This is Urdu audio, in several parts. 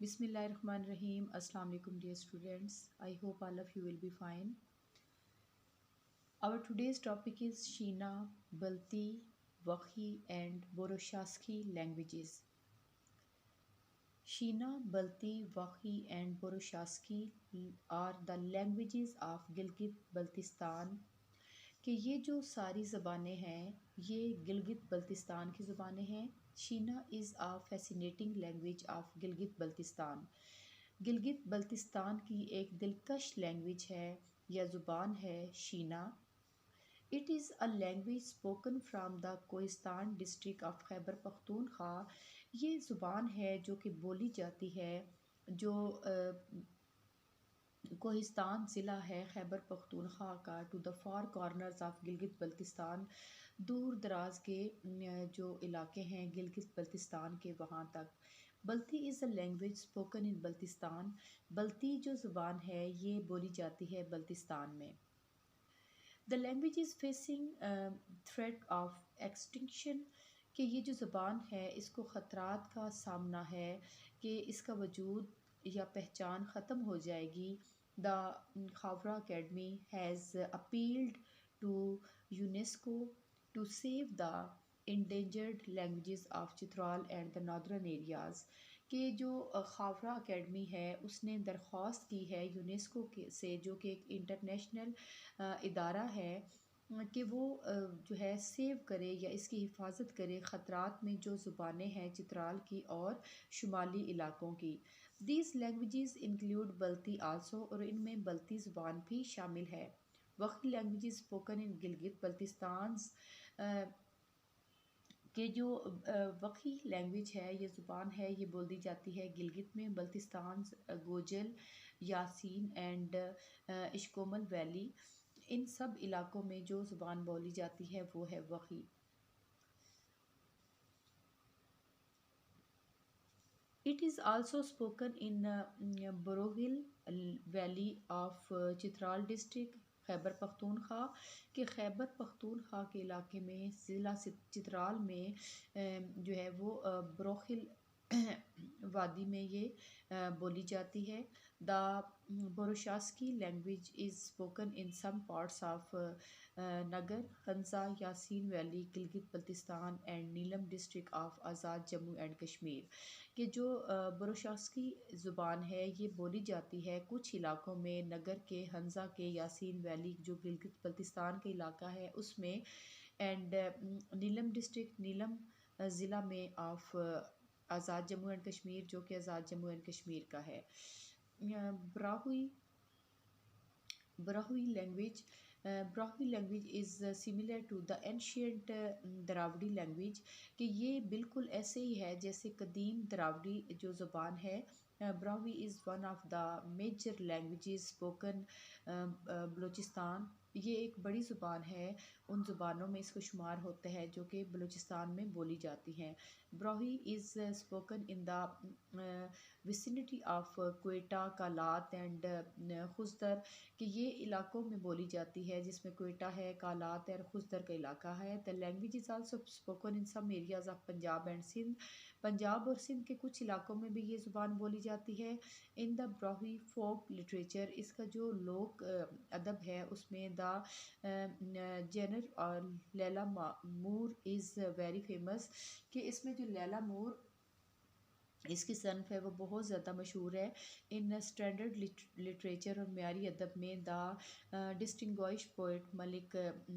Bismillahirrahmanirrahim. Assalamu alaikum, dear students. I hope all of you will be fine. Our today's topic is Shina, Balti, Wakhi, and Boroshaski languages. Shina, Balti, Wakhi, and Boroshaski are the languages of Gilgit-Baltistan کہ یہ جو ساری زبانیں ہیں یہ گلگت بلتستان کی زبانیں ہیں. Shina is a fascinating language of Gilgit Baltistan. Gilgit Baltistan کی ایک دلکش لینگویج ہے یا زبان ہے Shina. It is a language spoken from the Kohistan district of Khyber Pakhtunkhwa. یہ زبان ہے جو کہ بولی جاتی ہے جو کوہستان ضلع ہے خیبر پختونخوا کا. To the far corners of Gilgit Baltistan, دور دراز کے جو علاقے ہیں گلگت بلتستان کے وہاں تک. Balti is a language spoken in Baltistan. Balti جو زبان ہے یہ بولی جاتی ہے بلتستان میں. The language is facing threat of extinction کہ یہ جو زبان ہے اس کو خطرات کا سامنا ہے کہ اس کا وجود یا پہچان ختم ہو جائے گی. The Khowar academy has appealed to UNESCO to save the endangered languages of Chitral and the northern areas. کہ جو خاورا اکیڈمی ہے اس نے درخواست کی ہے یونیسکو سے, جو کہ ایک انٹرنیشنل ادارہ ہے, کہ وہ جو ہے سیو کرے یا اس کی حفاظت کرے خطرات میں جو زبانیں ہیں چترال کی اور شمالی علاقوں کی. These languages include Balti also, اور ان میں بلتی زبان بھی شامل ہے. Wakhi languages spoken in Gilgit Baltistan کہ جو وقی لینگویج ہے یہ زبان ہے یہ بولی جاتی ہے گلگت میں, بلتستان, گوجل, یاسین اینڈ اشکومل ویلی, ان سب علاقوں میں جو زبان بولی جاتی ہے وہ ہے Wakhi. It is also spoken in Boroghil Valley of Chitral district Khyber Pakhtunkhwa کہ خیبر پختونخوا کے علاقے میں ضلع چترال میں جو ہے وہ بروخل وادی میں یہ بولی جاتی ہے. The Burushaski language is spoken in some parts of Nagar, Hunza, Yasin valley, Gilgit Baltistan and Neelum district of Azad Jammu and Kashmir. کہ جو بروشاسکی زبان ہے یہ بولی جاتی ہے کچھ علاقوں میں نگر کے, ہنزا کے, یاسین ویلی جو گلگت بلتستان کا علاقہ ہے اس میں, اینڈ نیلم ڈسٹرکٹ, نیلم ضلع میں آف آزاد جموں اینڈ کشمیر جو کہ آزاد جموں اینڈ کشمیر کا ہے. Brahui language Brahui language is similar to the ancient Dravidi language کہ یہ بالکل ایسے ہی ہے جیسے قدیم دراوڑی جو زبان ہے. Brahui is one of the major languages spoken Balochistan. یہ ایک بڑی زبان ہے ان زبانوں میں اس کو شمار ہوتا ہے جو کہ بلوچستان میں بولی جاتی ہیں. Brahui is spoken in the vicinity of Quetta, Kalat and Khuzdar کہ یہ علاقوں میں بولی جاتی ہے جس میں کوئٹہ ہے, کالات اور خزدر کا علاقہ ہے. The language is also spoken in some areas of Punjab and Sindh. Punjab اور سندھ کے کچھ علاقوں میں بھی یہ زبان بولی جاتی ہے. ان دا براہوئی فوک لٹریچر اس کا جو لوک ادب ہے اس میں دا جنر اور لیلا مور از ویری فیمس کہ اس میں جو لیلا مور اس کی صنف ہے وہ بہت زیادہ مشہور ہے. ان اسٹینڈرڈ لٹریچر اور معیاری ادب میں دا ڈسٹنگوائش پوئٹ ملک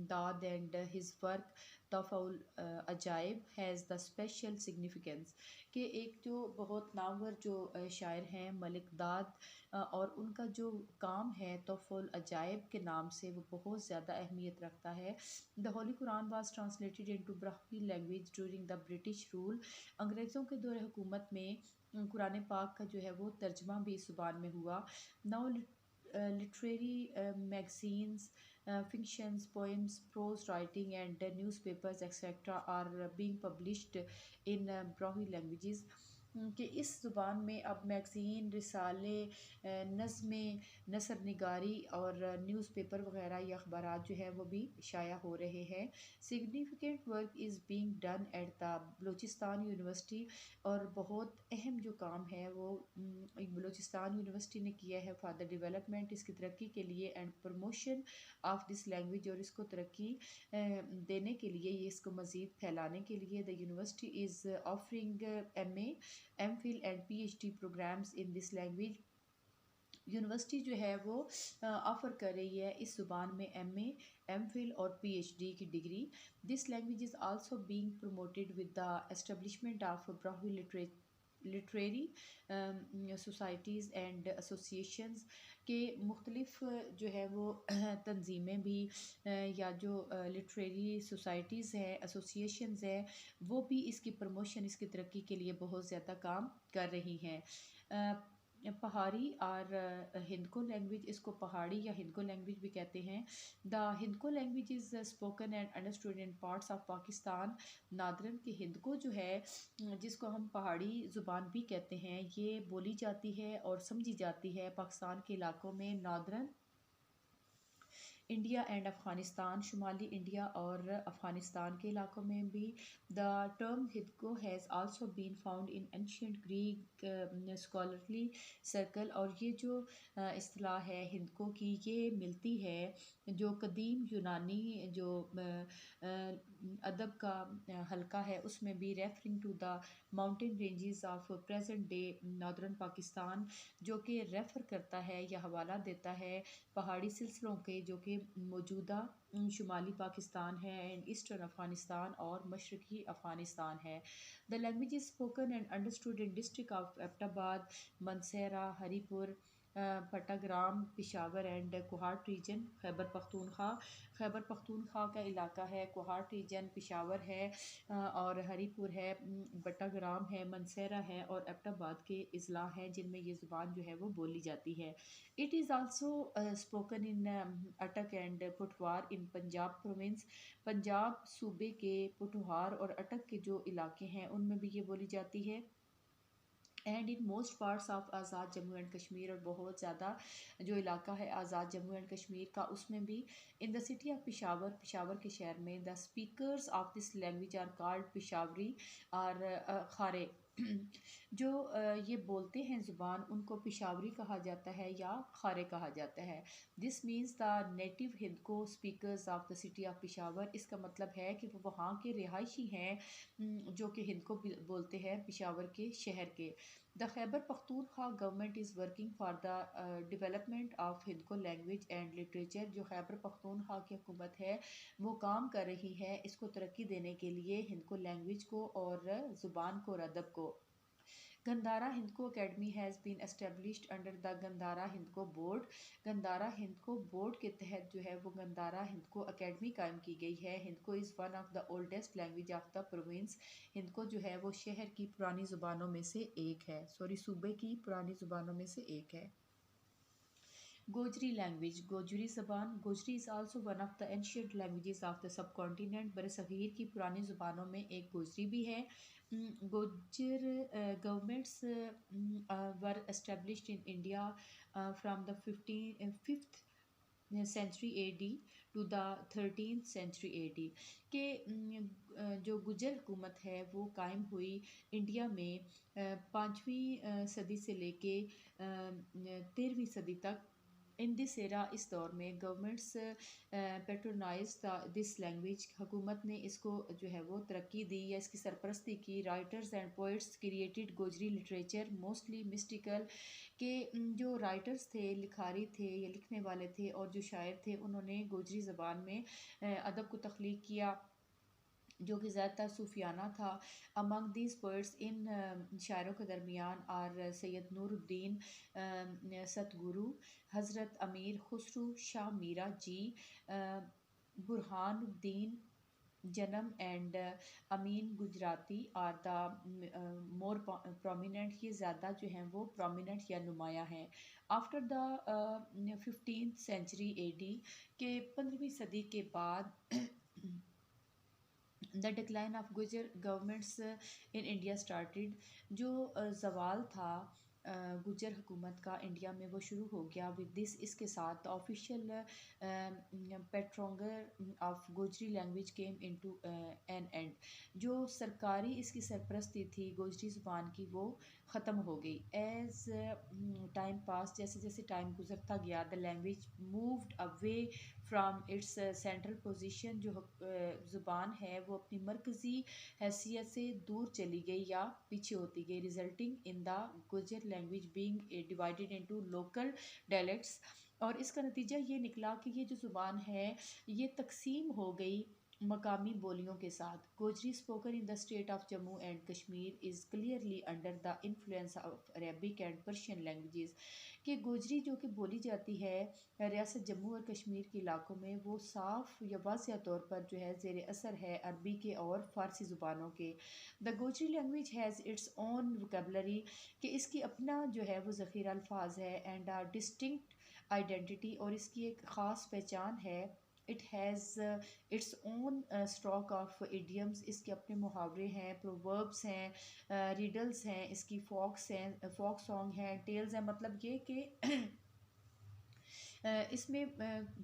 داد اینڈ ہز ورک تحفہ العجائب ہیز دا اسپیشل سگنیفیکینس کہ ایک جو بہت نامور جو شاعر ہیں ملک داد اور ان کا جو کام ہے تحفہ العجائب کے نام سے وہ بہت زیادہ اہمیت رکھتا ہے. The holy Quran was translated into Brahui language during the British rule. انگریزوں کے دور حکومت میں قرآن پاک کا جو ہے وہ ترجمہ بھی اس زبان میں ہوا. Now literary magazines, fictions, poems, prose writing and newspapers etc. are being published in Brahui languages. کہ اس زبان میں اب میگزین، رسالے، نظمیں، نثر نگاری اور نیوز پیپر وغیرہ یا اخبارات جو ہے وہ بھی شائع ہو رہے ہیں۔ Significant work is being done at the Balochistan university, اور بہت اہم جو کام ہے وہ بلوچستان یونیورسٹی نے کیا ہے فار دا ڈیولپمنٹ، اس کی ترقی کے لیے and promotion of this language, اور اس کو ترقی دینے کے لیے، یہ اس کو مزید پھیلانے کے لیے the university is offering M A, M Phil and P H D programmes in this language. University جو ہے وہ آفر کر رہی ہے اس زبان میں ایم اے، ایم فل اور پی ایچ ڈی کی degree. This language is also being promoted with the establishment of Brahui literary societies and associations, کے مختلف جو ہے وہ تنظیمیں بھی یا جو لٹریری سوسائٹیز ہیں، ایسوسیشنز ہیں، وہ بھی اس کی پروموشن، اس کی ترقی کے لیے بہت زیادہ کام کر رہی ہیں۔ پہاڑی اور ہندکو لینگویج، اس کو پہاڑی یا ہندکو لینگویج بھی کہتے ہیں۔ The Hindko language is spoken and understood in parts of Pakistan northern, کہ ہندکو جو ہے جس کو ہم پہاڑی زبان بھی کہتے ہیں، یہ بولی جاتی ہے اور سمجھی جاتی ہے پاکستان کے علاقوں میں، نادرن انڈیا اینڈ افغانستان، شمالی انڈیا اور افغانستان کے علاقوں میں بھی۔ The term Hindko has also been found in ancient Greek scholarly circle, اور یہ جو اصطلاح ہے ہندکو کی، یہ ملتی ہے جو قدیم یونانی جو ادب کا حلقہ ہے اس میں بھی، referring to the mountain ranges of present day northern Pakistan, جو کہ ریفر کرتا ہے یا حوالہ دیتا ہے پہاڑی سلسلوں کے جو کہ موجودہ شمالی پاکستان ہے، اینڈ ایسٹرن افغانستان اور مشرقی افغانستان ہے۔ The language is spoken and understood in district of Abbottabad, Mansehra, Haripur, Battagram, Peshawar and Kohat region, Khyber Pakhtunkhwa. Khyber Pakhtunkhwa کا علاقہ ہے، کوہاٹ ریجن، پشاور ہے اور ہری پور ہے، بٹاگرام ہے، منسیرہ ہے اور ایبٹ آباد کے اضلاع ہیں جن میں یہ زبان جو ہے وہ بولی جاتی ہے۔ It is also spoken in Attock and Pothwar in Punjab province, Punjab صوبے کے پٹھوار اور اٹک کے جو علاقے ہیں ان میں بھی یہ بولی جاتی ہے۔ And in most parts of Azad Jammu and Kashmir, اور بہت زیادہ جو علاقہ ہے آزاد جموں اینڈ کشمیر کا اس میں بھی۔ In the city of Peshawar, Peshawar کے شہر میں، the speakers of this language are called Peshawari اور خارے، جو یہ بولتے ہیں زبان ان کو پشاوری کہا جاتا ہے یا خارے کہا جاتا ہے۔ This means the native Hindko speakers of the city of Peshawar, اس کا مطلب ہے کہ وہ وہاں کے رہائشی ہیں جو کہ ہندکو بولتے ہیں پشاور کے شہر کے۔ The Khyber Pakhtunkhwa government is working for the development of Hindko language and literature, جو خیبر پختونخوا کی حکومت ہے وہ کام کر رہی ہے اس کو ترقی دینے کے لیے، ہندکو لینگویج کو اور زبان کو اور ادب کو۔ Gandhara Hindko academy has been established under the Gandhara Hindko board, Gandhara Hindko board کے تحت جو ہے وہ گندھارا ہندکو اکیڈمی قائم کی گئی ہے۔ ہندکو از one of the oldest language of the province, Hindko جو ہے وہ شہر کی پرانی زبانوں میں سے ایک ہے، صوبے کی پرانی زبانوں میں سے ایک ہے۔ گوجری لینگویج، گوجری زبان، Gojri is also one of the ancient languages of the subcontinent, برصغیر کی پرانی زبانوں میں ایک گوجری بھی ہے۔ Gujar governments were established in India from the 5th century A D to the 13th century A D, کہ جو گجر حکومت ہے وہ قائم ہوئی انڈیا میں 5ویں صدی سے لے کے 13ویں صدی تک۔ ان دس ایرا، اس دور میں گورنمنٹس پیٹرونائز دس لینگویج، حکومت نے اس کو جو ہے وہ ترقی دی یا اس کی سرپرستی کی۔ Writers and poets created Gojri literature mostly mystical, کہ جو رائٹرز تھے، لکھاری تھے یا لکھنے والے تھے اور جو شاعر تھے انہوں نے گوجری زبان میں ادب کو تخلیق کیا جو کہ زیادہ تر صوفیانہ تھا۔ امنگ دیز پوئٹس، ان شاعروں کے درمیان، اور سید نور الدین ستگورو، حضرت امیر خسرو شاہ میرا جی، Burhanuddin Janam and Amin Gujarati are the more prominent, یہ زیادہ جو ہیں وہ پرومیننٹ یا نمایاں ہیں۔ After the 15th century A D, کہ 15ویں صدی کے بعد the decline of Gujjar governments in India started, جو زوال تھا گجر حکومت کا انڈیا میں وہ شروع ہو گیا ود دس، اس کے ساتھ official patronage of Gojri language came into an end, جو سرکاری اس کی سرپرستی تھی گوجری زبان کی وہ ختم ہو گئی. ایز ٹائم پاس، جیسے جیسے ٹائم گزرتا گیا، the language moved away from its central position, جو زبان ہے وہ اپنی مرکزی حیثیت سے دور چلی گئی یا پیچھے ہوتی گئی، resulting in the Gujar language being divided into local dialects. اور اس کا نتیجہ یہ نکلا کہ یہ جو زبان ہے یہ تقسیم ہو گئی مقامی بولیوں کے ساتھ. Gojri spoken in the state of Jammu and Kashmir is clearly under the influence of Arabic and Persian languages, کہ گوجری جو کہ بولی جاتی ہے ریاست جموں اور کشمیر کے علاقوں میں، وہ صاف یا واضح طور پر جو ہے زیر اثر ہے عربی کے اور فارسی زبانوں کے. The Gojri language has its own vocabulary, کہ اس کی اپنا جو ہے وہ ذخیرہ الفاظ ہے، اینڈ ڈسٹنکٹ آئیڈینٹی، اور اس کی ایک خاص پہچان ہے. It has its own stock of idioms, اس کے اپنے محاورے ہیں، پرووربس ہیں، ریڈلز ہیں، اس کی فوکس ہیں، فوک سانگ ہیں، ٹیلز ہیں. مطلب یہ کہ اس میں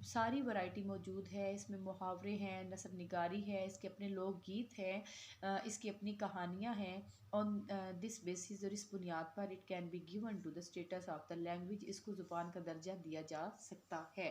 ساری ورائٹی موجود ہے، اس میں محاورے ہیں، نثر نگاری ہے، اس کے اپنے لوک گیت ہیں، اس کی اپنی کہانیاں ہیں. آن دس بیسس، اور اس بنیاد پر it can be given to the status of the language, اس کو زبان کا درجہ دیا جا سکتا ہے.